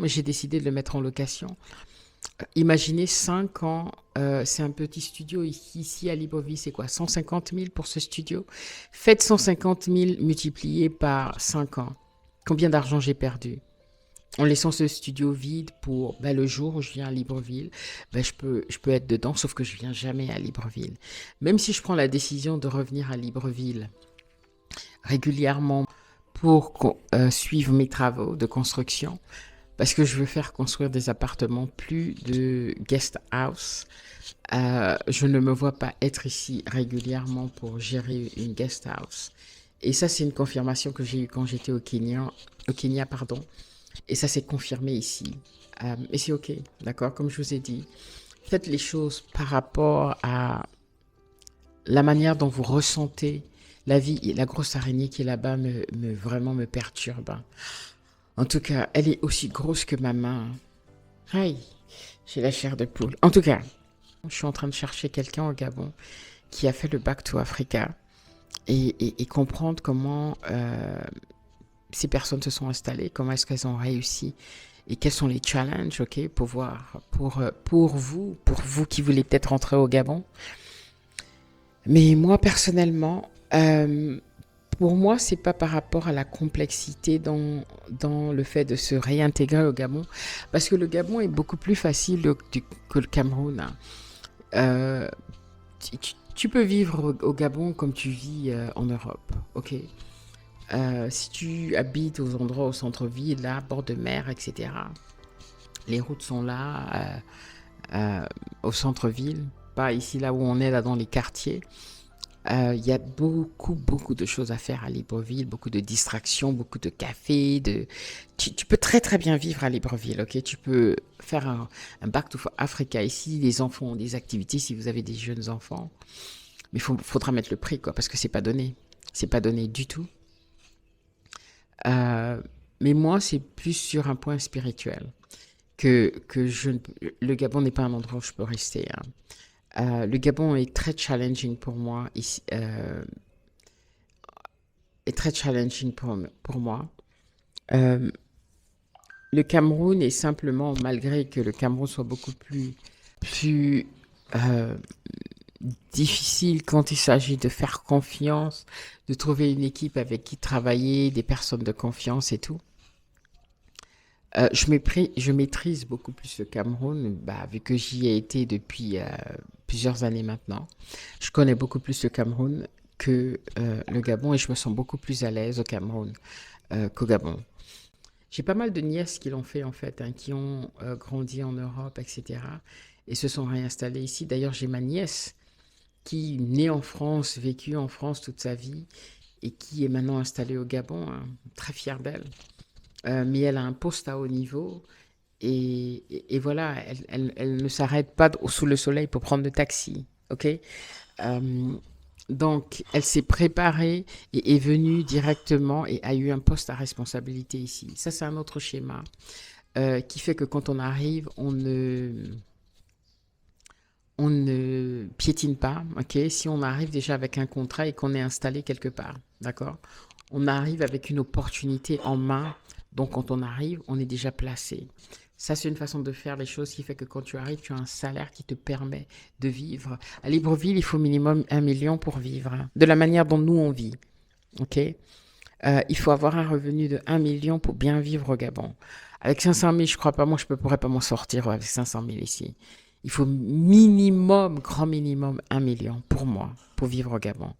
mais j'ai décidé de le mettre en location. Imaginez 5 ans, c'est un petit studio ici à Libreville, c'est quoi 150 000 pour ce studio. Faites 150 000 multiplié par 5 ans. Combien d'argent j'ai perdu en laissant ce studio vide pour le jour où je viens à Libreville, je peux être dedans, sauf que je viens jamais à Libreville. Même si je prends la décision de revenir à Libreville régulièrement pour suivre mes travaux de construction, parce que je veux faire construire des appartements, plus de guest house. Je ne me vois pas être ici régulièrement pour gérer une guest house. Et ça, c'est une confirmation que j'ai eue quand j'étais au Kenya, pardon. Et ça s'est confirmé ici. Et c'est OK, d'accord? Comme je vous ai dit, faites les choses par rapport à la manière dont vous ressentez la vie. Et la grosse araignée qui est là-bas vraiment me perturbe. En tout cas, elle est aussi grosse que ma main. Aïe, j'ai la chair de poule. En tout cas, je suis en train de chercher quelqu'un au Gabon qui a fait le Back to Africa et comprendre comment ces personnes se sont installées, comment est-ce qu'elles ont réussi et quels sont les challenges, ok, pour voir, pour vous qui voulez peut-être rentrer au Gabon. Mais moi, personnellement, pour moi, c'est pas par rapport à la complexité dans le fait de se réintégrer au Gabon, parce que le Gabon est beaucoup plus facile que le Cameroun. Hein. Euh, tu peux vivre au Gabon comme tu vis en Europe, ok? Si tu habites aux endroits au centre-ville, là, bord de mer, etc., les routes sont là, au centre-ville, pas ici là où on est, là dans les quartiers. Il y a beaucoup de choses à faire à Libreville, beaucoup de distractions, beaucoup de cafés. Tu peux très très bien vivre à Libreville, ok? Tu peux faire un Back to Africa ici, les enfants ont des activités si vous avez des jeunes enfants. Mais faudra mettre le prix, quoi, parce que c'est pas donné. C'est pas donné du tout. Euh, mais moi, c'est plus sur un point spirituel que le Gabon n'est pas un endroit où je peux rester. Hein. Le Gabon est très challenging pour moi ici, est très challenging pour moi. Euh, le Cameroun est simplement, malgré que le Cameroun soit beaucoup plus euh, difficile quand il s'agit de faire confiance, de trouver une équipe avec qui travailler, des personnes de confiance et tout. Je maîtrise beaucoup plus le Cameroun, vu que j'y ai été depuis plusieurs années maintenant. Je connais beaucoup plus le Cameroun que le Gabon et je me sens beaucoup plus à l'aise au Cameroun qu'au Gabon. J'ai pas mal de nièces qui l'ont fait en fait, hein, qui ont grandi en Europe, etc. et se sont réinstallées ici. D'ailleurs, j'ai ma nièce qui est née en France, vécue en France toute sa vie et qui est maintenant installée au Gabon, hein, très fière d'elle. Mais elle a un poste à haut niveau et voilà, elle ne s'arrête pas sous le soleil pour prendre le taxi, ok? Euh, donc, elle s'est préparée et est venue directement et a eu un poste à responsabilité ici. Ça, c'est un autre schéma qui fait que quand on arrive, on ne piétine pas, ok? Si on arrive déjà avec un contrat et qu'on est installé quelque part, d'accord? On arrive avec une opportunité en main, donc quand on arrive, on est déjà placé. Ça, c'est une façon de faire les choses qui fait que quand tu arrives, tu as un salaire qui te permet de vivre. À Libreville, il faut minimum 1 million pour vivre, hein, de la manière dont nous, on vit, ok? Il faut avoir un revenu de 1 million pour bien vivre au Gabon. Avec 500 000, je crois pas, moi, je ne pourrais pas m'en sortir avec 500 000 ici. Il faut minimum, grand minimum, 1 million pour moi, pour vivre au Gabon.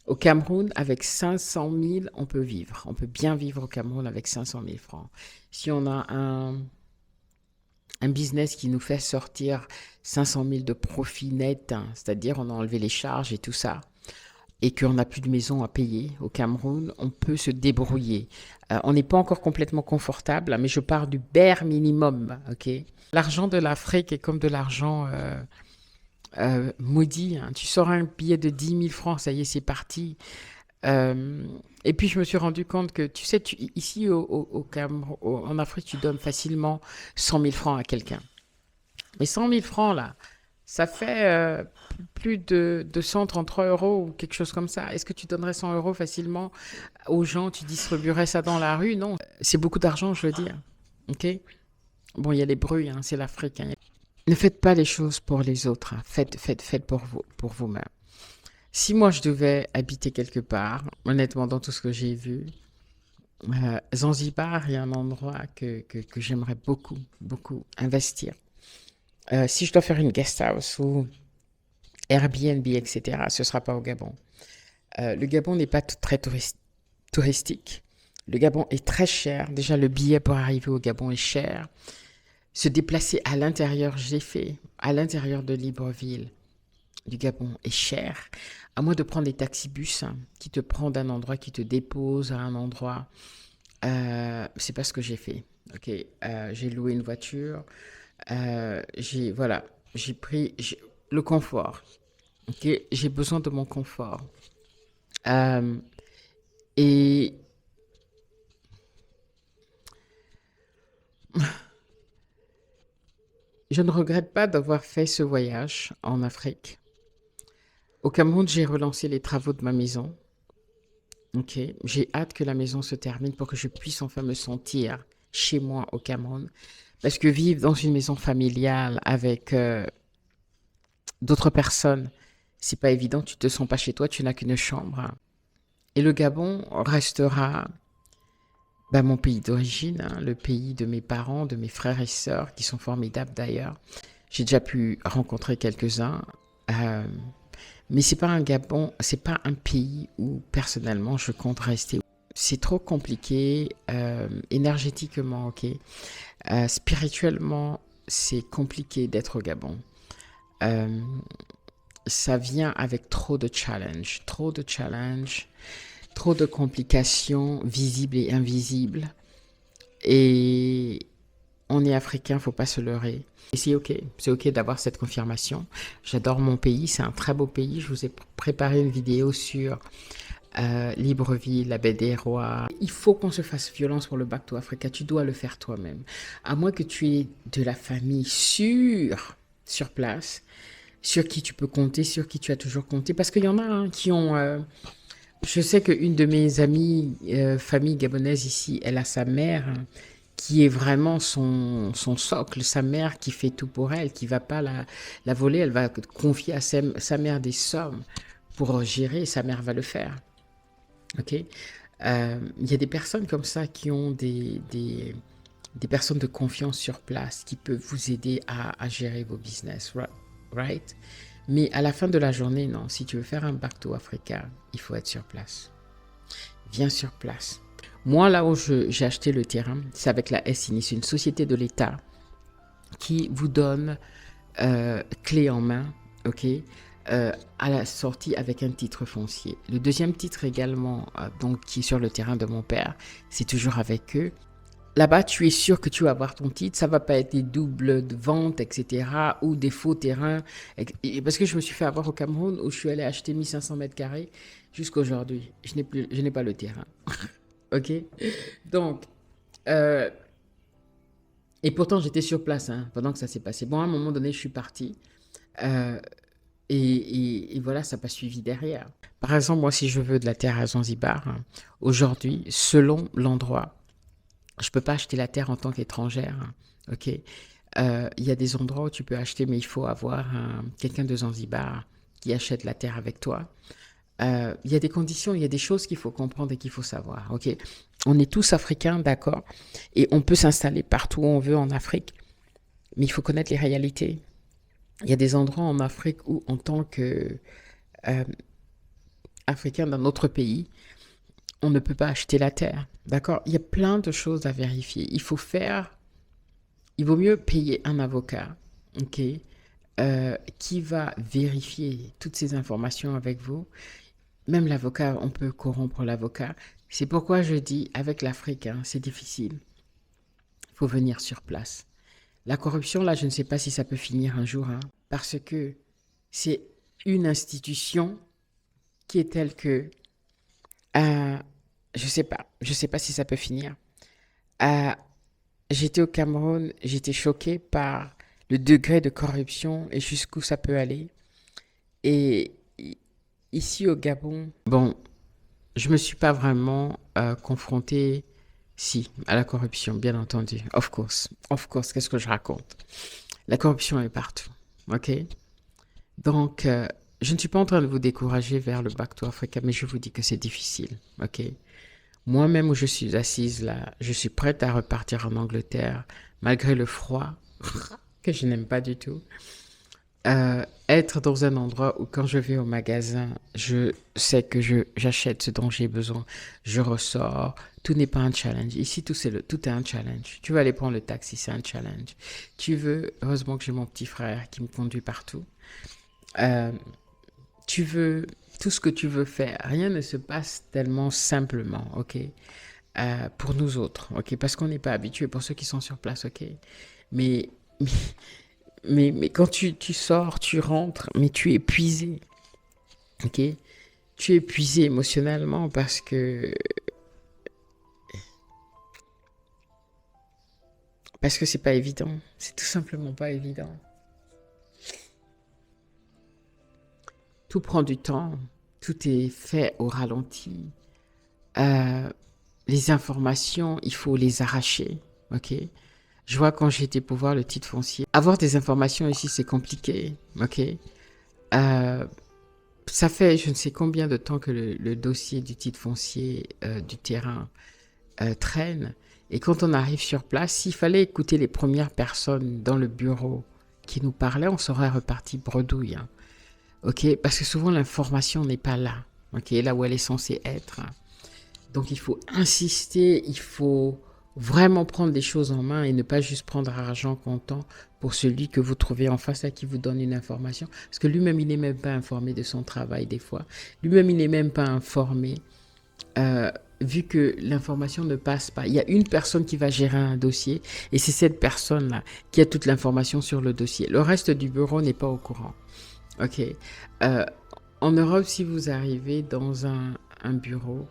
Au Cameroun, avec 500 000, on peut vivre. On peut bien vivre au Cameroun avec 500 000 francs. Si on a un business qui nous fait sortir 500 000 de profit net, hein, c'est-à-dire on a enlevé les charges et tout ça, et qu'on n'a plus de maison à payer au Cameroun, on peut se débrouiller. On n'est pas encore complètement confortable, mais je pars du bare minimum, ok? L'argent de l'Afrique est comme de l'argent maudit. Hein. Tu sors un billet de 10 000 francs, ça y est, c'est parti. Euh, et puis je me suis rendu compte que, tu sais, ici au Cameroun, en Afrique, tu donnes facilement 100 000 francs à quelqu'un. Mais 100 000 francs, là, ça fait plus de 233 euros ou quelque chose comme ça. Est-ce que tu donnerais 100 euros facilement aux gens? Tu distribuerais ça dans la rue? Non. C'est beaucoup d'argent, je veux dire. OK? Bon, il y a les bruits, hein, c'est l'Afrique, hein. Ne faites pas les choses pour les autres, hein. Faites pour vous, pour vous-même. Si moi je devais habiter quelque part, honnêtement, dans tout ce que j'ai vu, Zanzibar est un endroit que j'aimerais beaucoup, beaucoup investir. Si je dois faire une guest house ou Airbnb, etc., ce sera pas au Gabon. Le Gabon n'est pas très touristique. Le Gabon est très cher. Déjà, le billet pour arriver au Gabon est cher. Se déplacer à l'intérieur, j'ai fait, à l'intérieur de Libreville, du Gabon, est cher. À moins de prendre des taxibus hein, qui te prennent d'un endroit, qui te déposent à un endroit. C'est pas ce que j'ai fait. Ok, j'ai loué une voiture. Voilà, j'ai pris le confort. Ok, j'ai besoin de mon confort. Euh, et je ne regrette pas d'avoir fait ce voyage en Afrique. Au Cameroun, j'ai relancé les travaux de ma maison. Ok, j'ai hâte que la maison se termine pour que je puisse enfin me sentir chez moi au Cameroun. Parce que vivre dans une maison familiale avec d'autres personnes, c'est pas évident. Tu te sens pas chez toi, tu n'as qu'une chambre. Et le Gabon restera mon pays d'origine, hein, le pays de mes parents, de mes frères et sœurs, qui sont formidables d'ailleurs. J'ai déjà pu rencontrer quelques-uns. Euh, mais c'est pas un Gabon, c'est pas un pays où personnellement je compte rester. C'est trop compliqué, énergétiquement, ok. Spirituellement, c'est compliqué d'être au Gabon. Euh, Ça vient avec trop de challenges, trop de complications visibles et invisibles. Et on est africain, faut pas se leurrer. Et c'est ok d'avoir cette confirmation. J'adore mon pays, c'est un très beau pays. Je vous ai préparé une vidéo sur Libreville, la baie des Rois. Il faut qu'on se fasse violence pour le Back to Africa. Tu dois le faire toi-même. À moins que tu aies de la famille sur place, sur qui tu peux compter, sur qui tu as toujours compté. Parce qu'il y en a hein, qui ont... je sais qu'une de mes amies, famille gabonaise ici, elle a sa mère hein, qui est vraiment son socle, sa mère qui fait tout pour elle, qui va pas la voler, elle va confier à sa mère des sommes pour gérer, sa mère va le faire. Ok. Il y a des personnes comme ça qui ont des personnes de confiance sur place qui peuvent vous aider à gérer vos business, right? Mais à la fin de la journée, non, si tu veux faire un back to Africa, il faut être sur place. Viens sur place. Moi, là où j'ai acheté le terrain, c'est avec la SINI, c'est une société de l'État qui vous donne clé en main, ok, à la sortie avec un titre foncier. Le deuxième titre également, donc qui est sur le terrain de mon père, c'est toujours avec eux. Là-bas, tu es sûr que tu vas avoir ton titre, ça va pas être des doubles de vente, etc. ou des faux terrains. Parce que je me suis fait avoir au Cameroun où je suis allé acheter 1500 mètres carrés jusqu'à aujourd'hui. Je n'ai pas le terrain. Ok? Donc, euh, et pourtant j'étais sur place hein, pendant que ça s'est passé. Bon, à un moment donné, je suis partie. Euh, et voilà, ça n'a pas suivi derrière. Par exemple, moi, si je veux de la terre à Zanzibar, hein, aujourd'hui, selon l'endroit, je peux pas acheter la terre en tant qu'étrangère. Hein, ok. Il y a des endroits où tu peux acheter, mais il faut avoir quelqu'un de Zanzibar qui achète la terre avec toi. Il y a des conditions, il y a des choses qu'il faut comprendre et qu'il faut savoir. Ok. On est tous africains, d'accord, et on peut s'installer partout où on veut en Afrique, mais il faut connaître les réalités. Il y a des endroits en Afrique où, en tant que euh, Africain d'un autre pays, on ne peut pas acheter la terre. D'accord. Il y a plein de choses à vérifier. Il vaut mieux payer un avocat, ok, qui va vérifier toutes ces informations avec vous. Même l'avocat, on peut corrompre l'avocat. C'est pourquoi je dis, avec l'Afrique, hein, c'est difficile. Il faut venir sur place. La corruption, là, je ne sais pas si ça peut finir un jour, hein, parce que c'est une institution qui est telle que, euh, je sais pas si ça peut finir. Euh, J'étais au Cameroun, j'étais choquée par le degré de corruption et jusqu'où ça peut aller. Et ici au Gabon, bon, je me suis pas vraiment confrontée Si, à la corruption, bien entendu. Of course, qu'est-ce que je raconte? La corruption est partout, ok? Donc, je ne suis pas en train de vous décourager vers le Back to Africa, mais je vous dis que c'est difficile, ok? Moi-même, où je suis assise là, je suis prête à repartir en Angleterre, malgré le froid, que je n'aime pas du tout. Être dans un endroit où quand je vais au magasin, je sais que j'achète ce dont j'ai besoin, je ressors, tout n'est pas un challenge. Ici, tout est un challenge. Tu veux aller prendre le taxi, c'est un challenge. Tu veux, heureusement que j'ai mon petit frère qui me conduit partout. Euh, Tu veux, tout ce que tu veux faire, rien ne se passe tellement simplement, ok? Pour nous autres, ok? Parce qu'on n'est pas habitué, pour ceux qui sont sur place, ok? Mais, mais, mais quand tu sors, tu rentres, mais tu es épuisé, ok? Tu es épuisé émotionnellement parce que c'est pas évident. C'est tout simplement pas évident. Tout prend du temps, tout est fait au ralenti. Euh, les informations, il faut les arracher, ok? Je vois quand j'ai été pour voir le titre foncier. Avoir des informations ici, c'est compliqué, ok? Euh, Ça fait je ne sais combien de temps que le dossier du titre foncier du terrain traîne. Et quand on arrive sur place, s'il fallait écouter les premières personnes dans le bureau qui nous parlaient, on serait reparti bredouille, hein, ok? Parce que souvent l'information n'est pas là, ok? Là où elle est censée être. Donc il faut insister, il faut vraiment prendre des choses en main et ne pas juste prendre argent comptant pour celui que vous trouvez en face à qui vous donne une information. Parce que lui-même, il n'est même pas informé de son travail des fois. Lui-même, il n'est même pas informé vu que l'information ne passe pas. Il y a une personne qui va gérer un dossier et c'est cette personne-là qui a toute l'information sur le dossier. Le reste du bureau n'est pas au courant. OK. Euh, En Europe, si vous arrivez dans un bureau,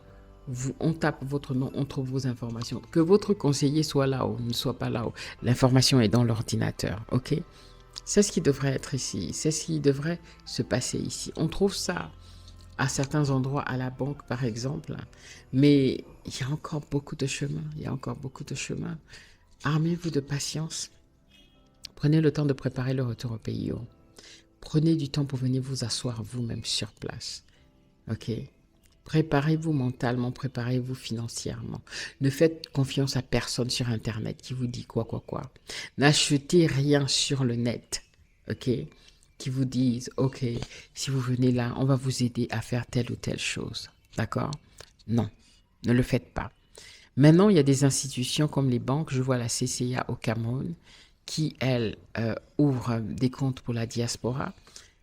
on tape votre nom, on trouve vos informations. Que votre conseiller soit là ou ne soit pas là, l'information est dans l'ordinateur. OK? C'est ce qui devrait être ici. C'est ce qui devrait se passer ici. On trouve ça à certains endroits, à la banque par exemple, mais il y a encore beaucoup de chemin. Il y a encore beaucoup de chemin. Armez-vous de patience. Prenez le temps de préparer le retour au pays. Prenez du temps pour venir vous asseoir vous-même sur place. OK? Préparez-vous mentalement, préparez-vous financièrement. Ne faites confiance à personne sur Internet qui vous dit quoi. N'achetez rien sur le net, ok? Qui vous disent, ok, si vous venez là, on va vous aider à faire telle ou telle chose, d'accord? Non, ne le faites pas. Maintenant, il y a des institutions comme les banques, je vois la CCA au Cameroun, qui, elle, ouvre des comptes pour la diaspora.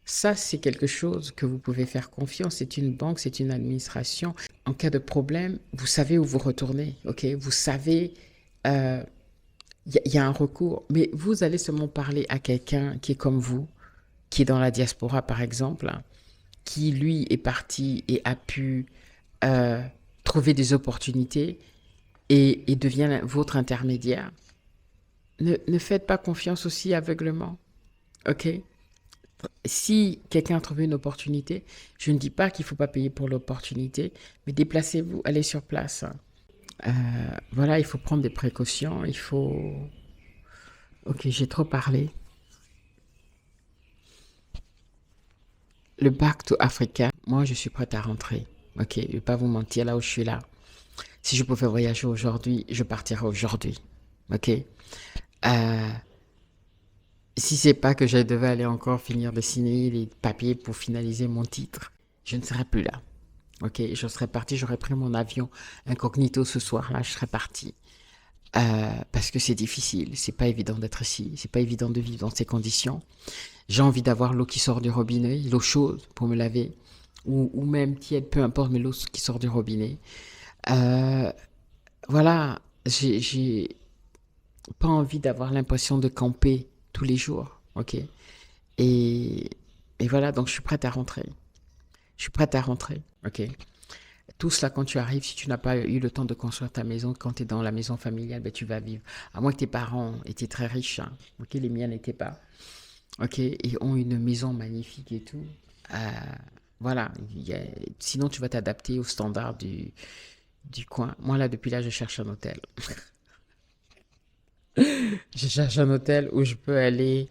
Ça, c'est quelque chose que vous pouvez faire confiance. C'est une banque, c'est une administration. En cas de problème, vous savez où vous retournez, ok? Vous savez, euh, y a un recours, mais vous allez seulement parler à quelqu'un qui est comme vous, qui est dans la diaspora, par exemple, hein, qui, lui, est parti et a pu euh, trouver des opportunités et devient votre intermédiaire. Ne faites pas confiance aussi aveuglement, ok? Si quelqu'un a trouvé une opportunité, je ne dis pas qu'il ne faut pas payer pour l'opportunité, mais déplacez-vous, allez sur place, hein. Voilà, il faut prendre des précautions, il faut... Ok, j'ai trop parlé. Le back to Africa, moi je suis prête à rentrer. Ok, je ne vais pas vous mentir là où je suis là. Si je pouvais voyager aujourd'hui, je partirais aujourd'hui. Ok. Euh, Si c'est pas que je devais aller encore finir de signer les papiers pour finaliser mon titre, je ne serais plus là. Ok, je serais parti, j'aurais pris mon avion incognito ce soir-là, je serais parti. Parce que c'est difficile, c'est pas évident d'être ici, c'est pas évident de vivre dans ces conditions. J'ai envie d'avoir l'eau qui sort du robinet, l'eau chaude pour me laver, ou même tiède, peu importe, mais l'eau qui sort du robinet. Euh, voilà, j'ai pas envie d'avoir l'impression de camper tous les jours, ok? Et, et voilà, donc je suis prête à rentrer. Je suis prête à rentrer, ok? Tout cela, quand tu arrives, si tu n'as pas eu le temps de construire ta maison, quand tu es dans la maison familiale, ben, tu vas vivre. À moins que tes parents étaient très riches, hein, ok? Les miens n'étaient pas, ok? Et ont une maison magnifique et tout. Euh, voilà, sinon tu vas t'adapter aux standards du coin. Moi, là, depuis là, je cherche un hôtel. Je cherche un hôtel où je peux aller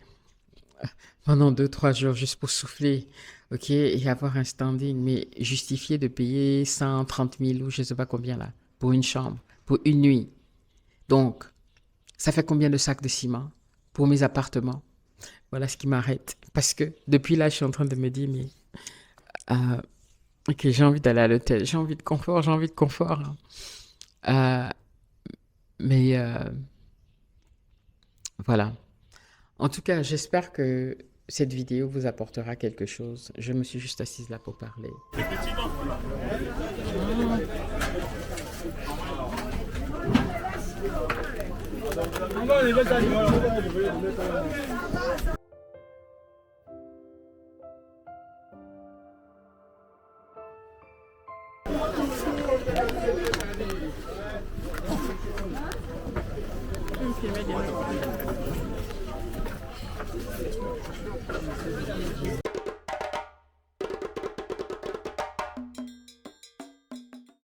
pendant 2, 3 jours juste pour souffler, ok, et avoir un standing, mais justifier de payer 130 000 ou je sais pas combien là, pour une chambre, pour une nuit. Donc, ça fait combien de sacs de ciment pour mes appartements? Voilà ce qui m'arrête. Parce que depuis là, je suis en train de me dire, mais ok, j'ai envie d'aller à l'hôtel, j'ai envie de confort, j'ai envie de confort, hein. Euh, mais voilà. En tout cas, j'espère que cette vidéo vous apportera quelque chose. Je me suis juste assise là pour parler.